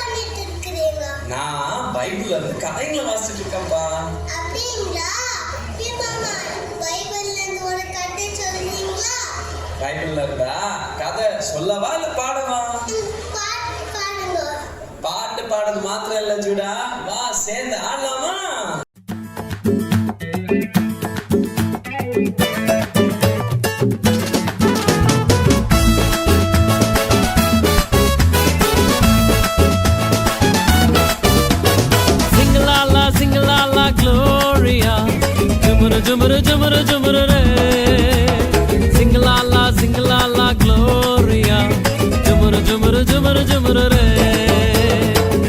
பண்ணிட்டு இருக்கீங்க? நான் பைபிள்ல இருந்து கதைகளை வாசிச்சிட்டு இருக்கேன்ப்பா. அப்படிங்களா? மாமா, பைபிள்ல இருந்து ஒரு கதை சொல்றீங்களா? பைபிள்ல இருந்தா கதை சொல்லவா இல்ல பாடவா? பாட்டு பாடுங்க. பாட்டு பாடுறது மாத்திரம் இல்ல ஜூடா, வா சேர்ந்து ஆடலாமா? Gloria, jumuru jumuru jumuru jumuru re. Sing la la Gloria, jumuru jumuru jumuru jumuru re.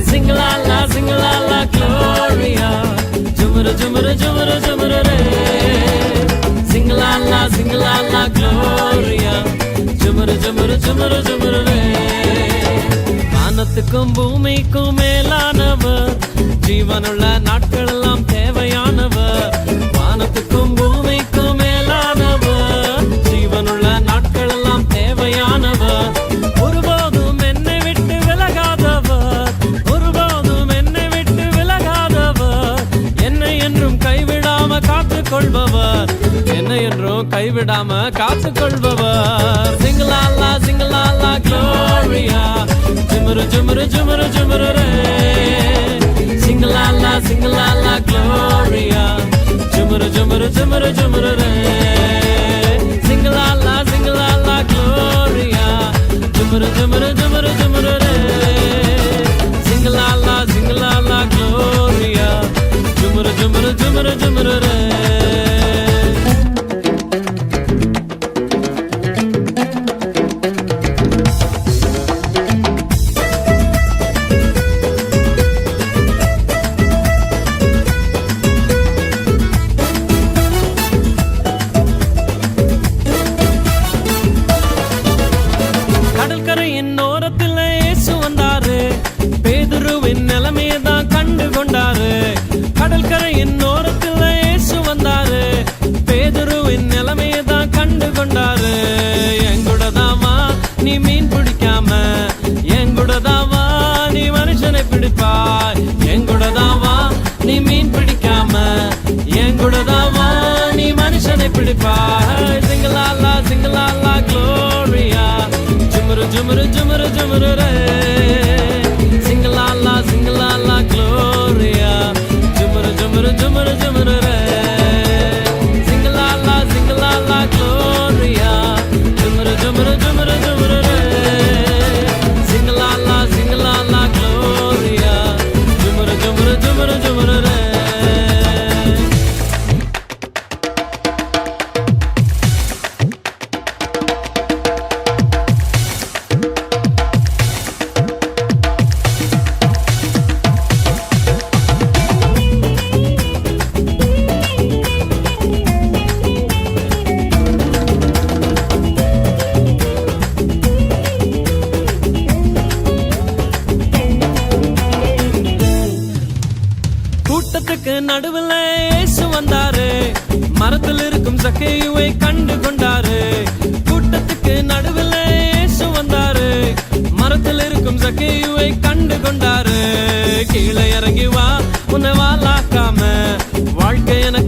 Sing la la Gloria, jumuru jumuru jumuru jumuru re. Sing la la Gloria, jumuru jumuru jumuru jumuru re. வானத்துக்கும் பூமிக்கும் மேலானவர், ஜீவனுள்ள நாட்கள் எல்லாம் தேவையானவர். வானத்துக்கும் பூமிக்கும் மேலானவர், ஜீவனுள்ள நாட்கள் எல்லாம் தேவையானவர். ஒருபோதும் என்னை விட்டு விலகாதவர், ஒருபோதும் என்னை விட்டு விலகாதவர். என்னை என்றும் கைவிடாம காத்துக் கொள்பவர், என்னை என்றும் கைவிடாம காத்துக் கொள்பவர். சிங்கலாலா Gloria, jumuru jumuru jumuru jumuru re. Sing la la Gloria, jumuru jumuru jumuru jumuru re. Sing la la Gloria, jumuru jumuru jumuru jumuru re. Sing la la Gloria, jumuru jumuru jumuru jumuru re. கடற்கரையின் ஓரத்தில் இயேசு வந்தாரு, பேதுருவின் நிலைமையை தான் கண்டு கொண்டாரு. கடற்கரையின் ஓரத்தில் இயேசு வந்தாரு, பேதுருவின் நிலைமையை தான் கண்டு கொண்டாரு. எங்குடதாவா நீ மீன் பிடிக்காம, எங்குடதாவா நீ மனுஷனை பிடிப்பாய். எங்குடதாவா நீ மீன் பிடிக்காம, எங்குடதாவா நீ மனுஷனை பிடிப்பாய். சிங்கலாலா Gloria, jumuru jumuru jumuru jumuru re. Sing la la Gloria, jumuru jumuru jumuru jumuru re. Sing la la Gloria, jumuru jumuru jumuru jumuru re. Sing la la Gloria, jumuru jumuru jumuru jumuru re. கூட்டத்துக்கு நடுவில் இயேசு வந்தாரு, மரத்தில் இருக்கும் சக்கேயுவை கண்டு கொண்டாரு. கூட்டத்துக்கு நடுவில் இயேசு வந்தாரு, மரத்தில் இருக்கும் சக்கேயுவை கண்டு கொண்டாரு. கீழே இறங்கி வா, உன்னை வாலாக்காம வாழ்க்கை எனக்கு